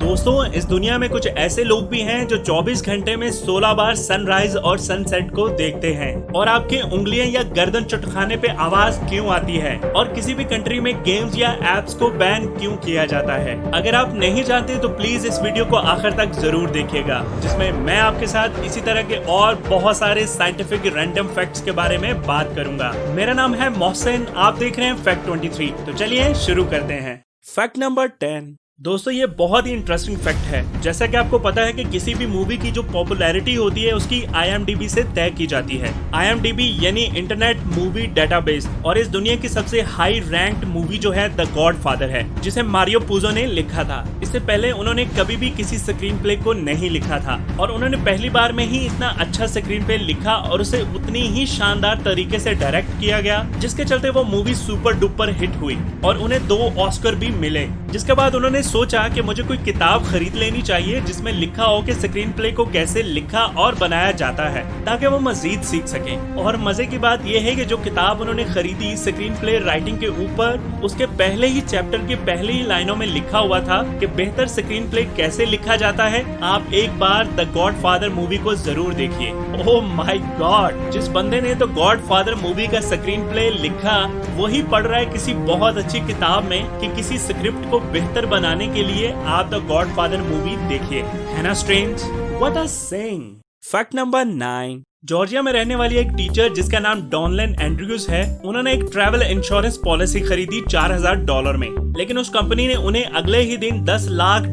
दोस्तों, इस दुनिया में कुछ ऐसे लोग भी हैं जो 24 घंटे में 16 बार सनराइज और सनसेट को देखते हैं। और आपके उंगलियां या गर्दन चटखाने पे आवाज क्यों आती है, और किसी भी कंट्री में गेम्स या एप्स को बैन क्यों किया जाता है। अगर आप नहीं जानते तो प्लीज इस वीडियो को आखिर तक जरूर देखिएगा, जिसमें मैं आपके साथ इसी तरह के और बहुत सारे साइंटिफिक रैंडम फैक्ट्स के बारे में बात करूंगा। मेरा नाम है मोहसिन, आप देख रहे हैं फैक्ट 23। तो चलिए शुरू करते हैं। Fact number 10। दोस्तों, ये बहुत ही इंटरेस्टिंग फैक्ट है। जैसा कि आपको पता है कि किसी भी मूवी की जो पॉपुलैरिटी होती है उसकी IMDb से तय की जाती है। IMDb यानी इंटरनेट मूवी डेटाबेस, और इस दुनिया की सबसे हाई रैंक्ड मूवी जो है द गॉडफादर है, जिसे मारियो पुजो ने लिखा था। इससे पहले उन्होंने कभी भी किसी स्क्रीन प्ले को नहीं लिखा था, और उन्होंने पहली बार में ही इतना अच्छा स्क्रीन प्ले लिखा और उसे उतनी ही शानदार तरीके से डायरेक्ट किया गया, जिसके चलते वो मूवी सुपर डुपर हिट हुई और उन्हें 2 ऑस्कर भी मिले। जिसके बाद उन्होंने सोचा कि मुझे कोई किताब खरीद लेनी चाहिए जिसमें लिखा हो कि स्क्रीन प्ले को कैसे लिखा और बनाया जाता है, ताकि वो मजीद सीख सकें। और मजे की बात यह है कि जो किताब उन्होंने खरीदी स्क्रीन प्ले राइटिंग के ऊपर, उसके पहले ही चैप्टर की पहली ही लाइनों में लिखा हुआ था कि बेहतर स्क्रीन प्ले कैसे लिखा जाता है। आप एक बार द गॉडफादर मूवी को जरूर देखिए। ओह माय गॉड, जिस बंदे ने द गॉडफादर मूवी का स्क्रीन प्ले लिखा वही पढ़ रहा है किसी बहुत अच्छी किताब में कि किसी स्क्रिप्ट को बेहतर बनाने के लिए आप द गॉडफादर मूवी देखिए। है ना strange? What a saying. Fact number 9। Georgia में रहने वाली एक टीचर जिसका नाम डॉनलन एंड्रयूज है, उन्होंने एक ट्रैवल इंश्योरेंस पॉलिसी खरीदी $4000 में, लेकिन उस कंपनी ने उन्हें अगले ही दिन $10 लाख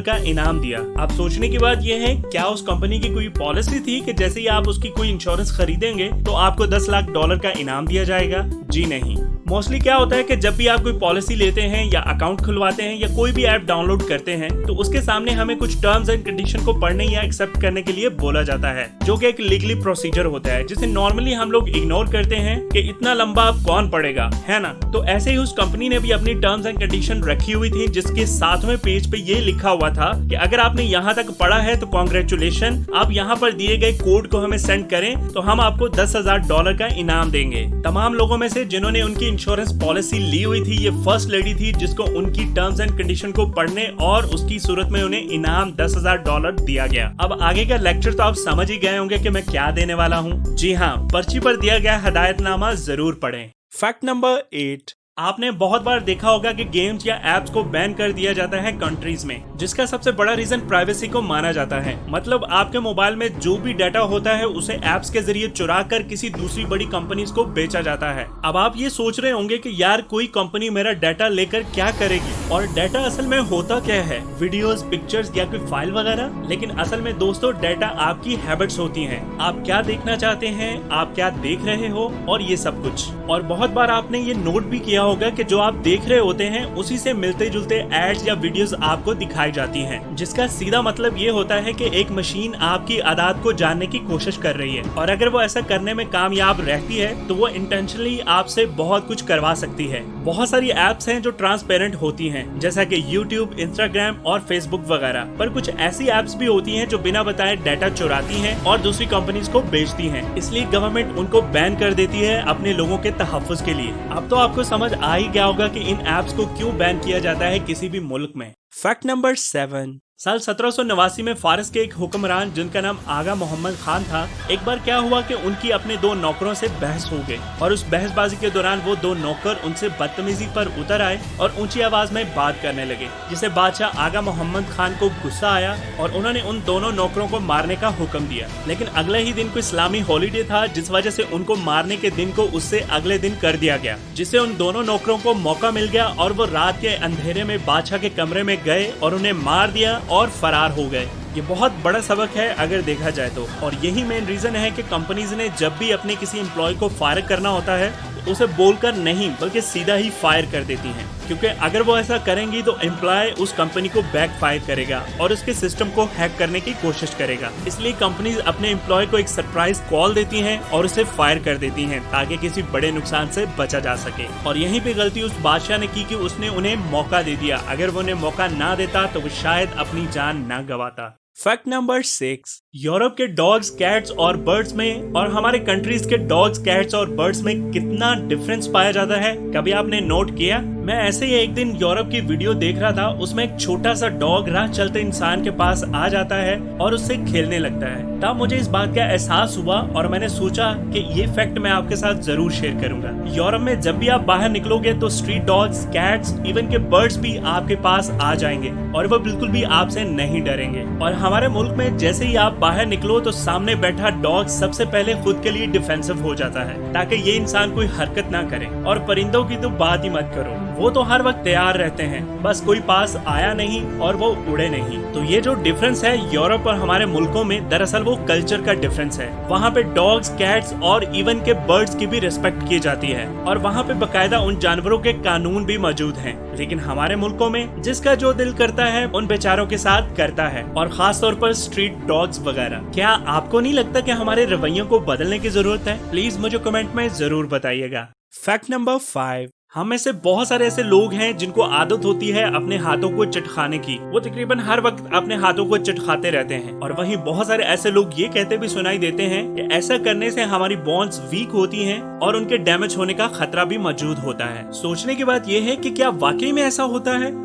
का इनाम दिया। अब सोचने की बात यह है, क्या उस कंपनी की कोई पॉलिसी थी कि जैसे ही आप उसकी कोई इंश्योरेंस खरीदेंगे तो आपको $10 लाख का इनाम दिया जाएगा? जी नहीं। मोस्टली क्या होता है कि जब भी आप कोई पॉलिसी लेते हैं या अकाउंट खुलवाते हैं या कोई भी ऐप डाउनलोड करते हैं, तो उसके सामने हमें कुछ टर्म्स एंड कंडीशन को पढ़ने या एक्सेप्ट करने के लिए बोला जाता है, जो कि एक लीगली प्रोसीजर होता है, जिसे नॉर्मली हम लोग इग्नोर करते हैं कि इतना लंबा अब कौन पढ़ेगा, है ना। तो ऐसे ही उस कंपनी ने भी अपनी टर्म्स एंड कंडीशन रखी हुई थी, जिसके 7वें पेज पे ये लिखा हुआ था कि अगर आपने यहाँ तक पढ़ा है तो कॉन्ग्रेचुलेशन, आप यहाँ पर दिए गए कोड को हमें सेंड करें तो हम आपको $10,000 का इनाम देंगे। तमाम लोगों में से जिन्होंने उनकी इंश्योरेंस पॉलिसी ली हुई थी, ये फर्स्ट लेडी थी जिसको उनकी टर्म्स एंड कंडीशन को पढ़ने और उसकी सूरत में उन्हें इनाम $10,000 दिया गया। अब आगे का लेक्चर तो आप समझ ही गए होंगे कि मैं क्या देने वाला हूँ। जी हाँ, पर्ची पर दिया गया हदायतनामा जरूर पढ़ें। Fact number 8। आपने बहुत बार देखा होगा कि गेम्स या एप्स को बैन कर दिया जाता है कंट्रीज में, जिसका सबसे बड़ा रीजन प्राइवेसी को माना जाता है। मतलब आपके मोबाइल में जो भी डाटा होता है उसे एप्स के जरिए चुरा कर किसी दूसरी बड़ी कंपनीज को बेचा जाता है। अब आप ये सोच रहे होंगे कि यार कोई कंपनी मेरा डाटा लेकर क्या करेगी, और डाटा असल में होता क्या है, वीडियोस, पिक्चर्स या कोई फाइल वगैरह। लेकिन असल में दोस्तों, डाटा आपकी हैबिट्स होती हैं। आप क्या देखना चाहते हैं, आप क्या देख रहे हो, और ये सब कुछ। और बहुत बार आपने ये नोट भी किया होगा कि जो आप देख रहे होते हैं उसी से मिलते जुलते एड्स या वीडियोस आपको दिखाई जाती हैं, जिसका सीधा मतलब ये होता है कि एक मशीन आपकी आदत को जानने की कोशिश कर रही है, और अगर वो ऐसा करने में कामयाब रहती है तो वो इंटेंशनली आपसे बहुत कुछ करवा सकती है। बहुत सारी एप्स हैं जो ट्रांसपेरेंट होती हैं, जैसा कि यूट्यूब, इंस्टाग्राम और फेसबुक वगैरह, पर कुछ ऐसी एप्स भी होती हैं जो बिना बताए डाटा चुराती हैं और दूसरी कंपनीज को बेचती हैं। इसलिए गवर्नमेंट उनको बैन कर देती है अपने लोगों के तहफ्फुज के लिए। अब तो आपको समझ आ ही गया होगा कि इन एप्स को क्यों बैन किया जाता है किसी भी मुल्क में। Fact number 7। साल 1789 में फारस के एक हुक्मरान जिनका नाम आगा मोहम्मद खान था, एक बार क्या हुआ कि उनकी अपने 2 नौकरों से बहस हो गई, और उस बहसबाजी के दौरान वो 2 नौकर उनसे बदतमीजी पर उतर आए और ऊंची आवाज में बात करने लगे, जिसे बादशाह आगा मोहम्मद खान को गुस्सा आया और उन्होंने उन दोनों नौकरों को मारने का हुक्म दिया। लेकिन अगले ही दिन कोई इस्लामी हॉलीडे था, जिस वजह से उनको मारने के दिन को उससे अगले दिन कर दिया गया, जिससे उन दोनों नौकरों को मौका मिल गया और वो रात के अंधेरे में बादशाह के कमरे में गए और उन्हें मार दिया और फरार हो गए। ये बहुत बड़ा सबक है अगर देखा जाए तो, और यही मेन रीजन है कि कंपनीज ने जब भी अपने किसी एम्प्लॉय को फायर करना होता है तो उसे बोलकर नहीं बल्कि सीधा ही फायर कर देती हैं, क्योंकि अगर वो ऐसा करेंगी तो एम्प्लॉय उस कंपनी को बैक फायर करेगा और उसके सिस्टम को हैक करने की कोशिश करेगा। इसलिए कंपनीज अपने एम्प्लॉय को एक सरप्राइज कॉल देती हैं और उसे फायर कर देती हैं ताकि किसी बड़े नुकसान से बचा जा सके। और यहीं पे गलती उस बादशाह ने की कि उसने उन्हें मौका दे दिया। अगर वो उन्हें मौका ना देता तो वो शायद अपनी जान ना गंवाता। Fact number 6। यूरोप के डॉग्स, कैट्स और बर्ड्स में और हमारे कंट्रीज के डॉग्स, कैट्स और बर्ड्स में कितना डिफरेंस पाया जाता है, कभी आपने नोट किया? मैं ऐसे ही एक दिन यूरोप की वीडियो देख रहा था, उसमें एक छोटा सा डॉग राह चलते इंसान के पास आ जाता है और उससे खेलने लगता है। तब मुझे इस बात का एहसास हुआ और मैंने सोचा कि ये फैक्ट मैं आपके साथ जरूर शेयर करूंगा। यूरोप में जब भी आप बाहर निकलोगे तो स्ट्रीट डॉग्स, कैट्स, इवन के बर्ड्स भी आपके पास आ जाएंगे और वो बिल्कुल भी आपसे नहीं डरेंगे। और हमारे मुल्क में जैसे ही आप बाहर निकलो तो सामने बैठा डॉग सबसे पहले खुद के लिए डिफेंसिव हो जाता है ताकि ये इंसान कोई हरकत ना करे। और परिंदों की तो बात ही मत करो, वो तो हर वक्त तैयार रहते हैं, बस कोई पास आया नहीं और वो उड़े नहीं। तो ये जो डिफरेंस है यूरोप और हमारे मुल्कों में, दरअसल वो कल्चर का डिफरेंस है। वहाँ पे डॉग्स, कैट्स और इवन के बर्ड्स की भी रिस्पेक्ट की जाती है और वहाँ पे बकायदा उन जानवरों के कानून भी मौजूद हैं। लेकिन हमारे मुल्कों में जिसका जो दिल करता है उन बेचारों के साथ करता है, और खास तौर पर स्ट्रीट डॉग्स वगैरह। क्या आपको नहीं लगता कि हमारे रवैयों को बदलने की जरूरत है? प्लीज मुझे कमेंट में जरूर बताइएगा। फैक्ट नंबर 5, हम में से बहुत सारे ऐसे लोग हैं जिनको आदत होती है अपने हाथों को चटखाने की। वो तकरीबन हर वक्त अपने हाथों को चटखाते रहते हैं। और वहीं बहुत सारे ऐसे लोग ये कहते भी सुनाई देते हैं कि ऐसा करने से हमारी बॉन्ड्स वीक होती हैं और उनके डैमेज होने का खतरा भी मौजूद होता है। सोचने की बात यह है कि क्या वाकई में ऐसा होता है?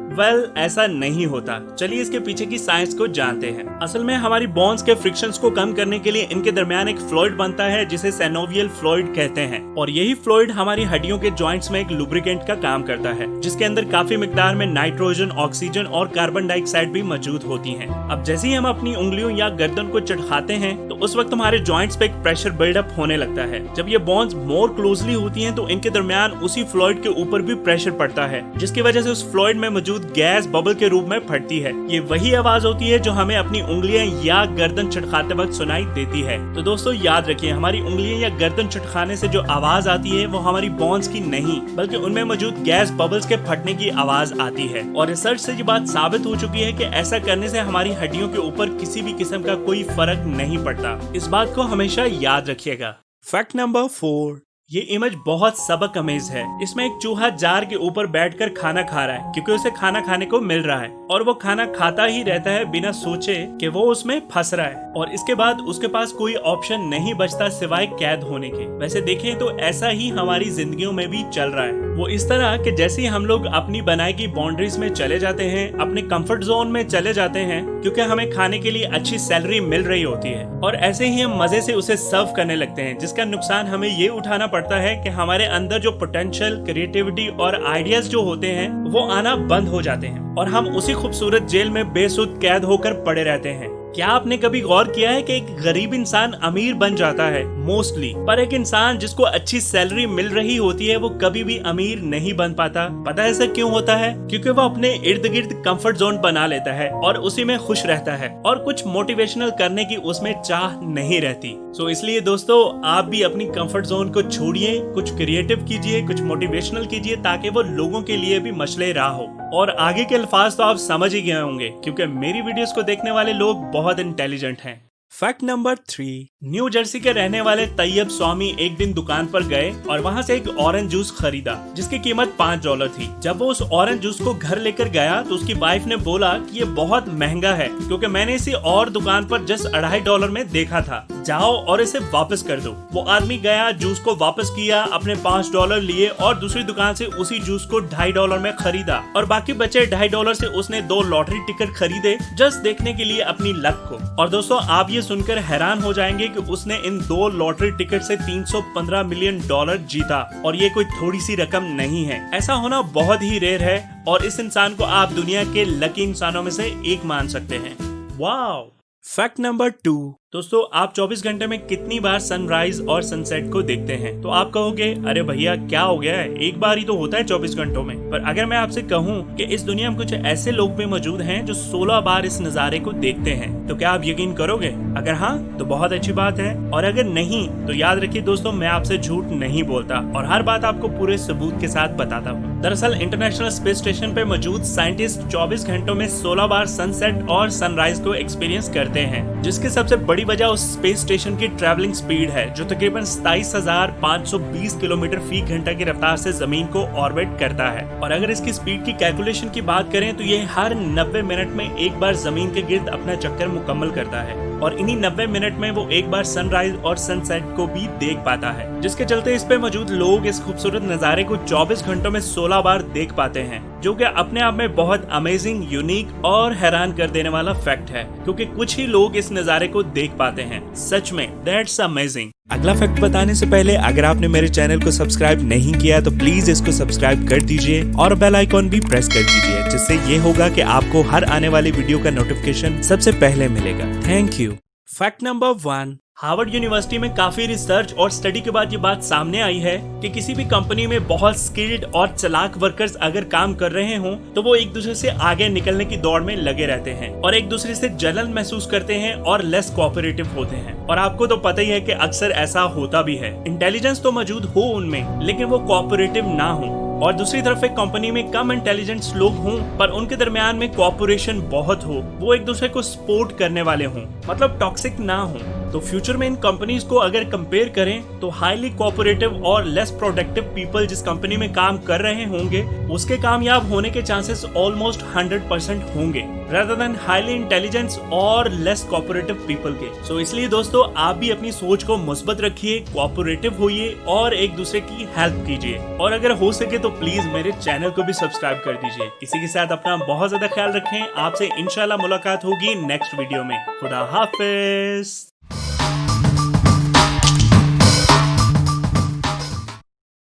ऐसा नहीं होता। चलिए इसके पीछे की साइंस को जानते हैं। असल में हमारी बॉन्ड्स के फ्रिक्शंस को कम करने के लिए इनके दरमियान एक फ्लूइड बनता है जिसे सिनोवियल फ्लूइड कहते हैं, और यही फ्लूइड हमारी हड्डियों के जॉइंट्स में एक लुब्रिकेंट का काम करता है, जिसके अंदर काफी मिकदार में नाइट्रोजन, ऑक्सीजन और कार्बन डाइऑक्साइड भी मौजूद होती है। अब जैसे ही हम अपनी उंगलियों या गर्दन को चटखाते हैं तो उस वक्त हमारे जॉइंट्स पे एक प्रेशर बिल्डअप होने लगता है। जब ये बॉन्ड्स मोर क्लोजली होती हैं तो इनके दरमियान उसी फ्लूइड के ऊपर भी प्रेशर पड़ता है, जिसकी वजह से उस फ्लूइड में मौजूद गैस बबल के रूप में फटती है। ये वही आवाज होती है जो हमें अपनी उंगलियां या गर्दन चटखाते वक्त सुनाई देती है। तो दोस्तों याद रखिए, हमारी उंगलियां या गर्दन चटखाने से जो आवाज आती है वो हमारी बॉन्ड्स की नहीं, बल्कि उनमें मौजूद गैस बबल्स के फटने की आवाज आती है। और रिसर्च से ये बात साबित हो चुकी है कि ऐसा करने से हमारी हड्डियों के ऊपर किसी भी किस्म का कोई फर्क नहीं पड़ता। इस बात को हमेशा याद रखिएगा। फैक्ट नंबर 4, ये इमेज बहुत सबक अमेज है। इसमें एक चूहा जार के ऊपर बैठकर खाना खा रहा है क्योंकि उसे खाना खाने को मिल रहा है, और वो खाना खाता ही रहता है बिना सोचे कि वो उसमें फंस रहा है, और इसके बाद उसके पास कोई ऑप्शन नहीं बचता सिवाय कैद होने के। वैसे देखें तो ऐसा ही हमारी जिंदगियों में भी चल रहा है। वो इस तरह कि जैसे ही हम लोग अपनी बनाई की बाउंड्रीज में चले जाते हैं, अपने कंफर्ट जोन में चले जाते हैं क्योंकि हमें खाने के लिए अच्छी सैलरी मिल रही होती है, और ऐसे ही हम मजे से उसे सर्व करने लगते हैं, जिसका नुकसान हमें ये उठाना पड़ता है कि हमारे अंदर जो पोटेंशियल, क्रिएटिविटी और आइडियाज जो होते हैं वो आना बंद हो जाते हैं और हम उसी खूबसूरत जेल में बेसुध कैद होकर पड़े रहते हैं। क्या आपने कभी गौर किया है कि एक गरीब इंसान अमीर बन जाता है मोस्टली, पर एक इंसान जिसको अच्छी सैलरी मिल रही होती है वो कभी भी अमीर नहीं बन पाता? पता है ऐसा क्यों होता है? क्योंकि वो अपने इर्द गिर्द कंफर्ट जोन बना लेता है और उसी में खुश रहता है और कुछ मोटिवेशनल करने की उसमें चाह नहीं रहती। सो इसलिए दोस्तों, आप भी अपनी कंफर्ट जोन को छोड़िए, कुछ क्रिएटिव कीजिए, कुछ मोटिवेशनल कीजिए, ताकि वो लोगों के लिए भी मसले राह हो। और आगे के अल्फाज तो आप समझ ही गए होंगे क्योंकि मेरी वीडियोस को देखने वाले लोग बहुत इंटेलिजेंट हैं। फैक्ट नंबर 3, न्यू जर्सी के रहने वाले तैयब स्वामी एक दिन दुकान पर गए और वहां से एक ऑरेंज जूस खरीदा जिसकी कीमत $5 थी। जब वो उस ऑरेंज जूस को घर लेकर गया तो उसकी वाइफ ने बोला कि ये बहुत महंगा है क्योंकि मैंने इसे और दुकान पर जस्ट $2.5 में देखा था, जाओ और इसे वापस कर दो। वो आदमी गया, जूस को वापस किया, अपने $5 लिए और दूसरी दुकान से उसी जूस को $2.5 में खरीदा, और बाकी बचे $2.5 से उसने 2 लॉटरी टिकट खरीदे जस्ट देखने के लिए अपनी लक को। और दोस्तों, आप ये सुनकर हैरान हो जाएंगे कि उसने इन 2 लॉटरी टिकट से $315 मिलियन जीता, और ये कोई थोड़ी सी रकम नहीं है। ऐसा होना बहुत ही रेयर है और इस इंसान को आप दुनिया के लकी इंसानों में से एक मान सकते हैं। वाओ। फैक्ट नंबर 2, दोस्तों, आप 24 घंटे में कितनी बार सनराइज और सनसेट को देखते हैं? तो आप कहोगे, अरे भैया क्या हो गया है, एक बार ही तो होता है 24 घंटों में। पर अगर मैं आपसे कहूँ कि इस दुनिया में कुछ ऐसे लोग भी मौजूद हैं जो 16 बार इस नजारे को देखते हैं, तो क्या आप यकीन करोगे? अगर हाँ तो बहुत अच्छी बात है, और अगर नहीं तो याद रखिए दोस्तों, मैं आपसे झूठ नहीं बोलता और हर बात आपको पूरे सबूत के साथ बताता हूँ। दरअसल इंटरनेशनल स्पेस स्टेशन पे मौजूद साइंटिस्ट 24 घंटों में 16 बार सनसेट और सनराइज को एक्सपीरियंस करते हैं, जिसकी सबसे बड़ी वजह उस स्पेस स्टेशन की ट्रैवलिंग स्पीड है जो तकरीबन 27,520 किलोमीटर फी घंटा की रफ्तार से जमीन को ऑर्बिट करता है। और अगर इसकी स्पीड की कैलकुलेशन की बात करें तो ये हर 90 मिनट में एक बार जमीन के गिर्द अपना चक्कर मुकम्मल करता है। और इन्हीं 90 मिनट में वो एक बार सनराइज और सनसेट को भी देख पाता है, जिसके चलते इस पे मौजूद लोग इस खूबसूरत नजारे को 24 घंटों में 16 बार देख पाते हैं, जो कि अपने आप में बहुत अमेजिंग, यूनिक और हैरान कर देने वाला फैक्ट है, क्योंकि कुछ ही लोग इस नजारे को देख पाते हैं। सच में दैट्स अमेजिंग। अगला फैक्ट बताने से पहले अगर आपने मेरे चैनल को सब्सक्राइब नहीं किया तो प्लीज इसको सब्सक्राइब कर दीजिए और बेल आइकॉन भी प्रेस कर दीजिए, जिससे ये होगा कि आपको हर आने वाली वीडियो का नोटिफिकेशन सबसे पहले मिलेगा। Thank you. Fact number 1, Harvard university में काफी रिसर्च और स्टडी के बाद ये बात सामने आई है कि किसी भी कंपनी में बहुत स्किल्ड और चालाक वर्कर्स अगर काम कर रहे हों तो वो एक दूसरे से आगे निकलने की दौड़ में लगे रहते हैं और एक दूसरे से जलन महसूस करते हैं और लेस कोऑपरेटिव होते हैं। और आपको तो पता ही है कि अक्सर ऐसा होता भी है। इंटेलिजेंस तो मौजूद हो उनमें, लेकिन वो कोऑपरेटिव ना हो। और दूसरी तरफ एक कंपनी में कम इंटेलिजेंस लोग हों पर उनके दरमियान में कोऑपरेशन बहुत हो, वो एक दूसरे को सपोर्ट करने वाले हों, मतलब टॉक्सिक ना हो। तो फ्यूचर में इन कंपनीज को अगर कंपेयर करें तो हाईली कोऑपरेटिव और लेस प्रोडक्टिव पीपल जिस कंपनी में काम कर रहे होंगे उसके कामयाब होने के चांसेस ऑलमोस्ट 100% होंगे, rather than हाईली इंटेलिजेंस और लेस कोऑपरेटिव पीपल के। सो इसलिए दोस्तों आप भी अपनी सोच को मुस्बत रखिए, कोऑपरेटिव होइए और एक दूसरे की हेल्प कीजिए। और अगर हो सके तो प्लीज मेरे चैनल को भी सब्सक्राइब कर दीजिए। इसी के साथ अपना बहुत ज्यादा ख्याल रखें। आपसे इंशाल्लाह मुलाकात होगी नेक्स्ट वीडियो में। खुदा हाफिज।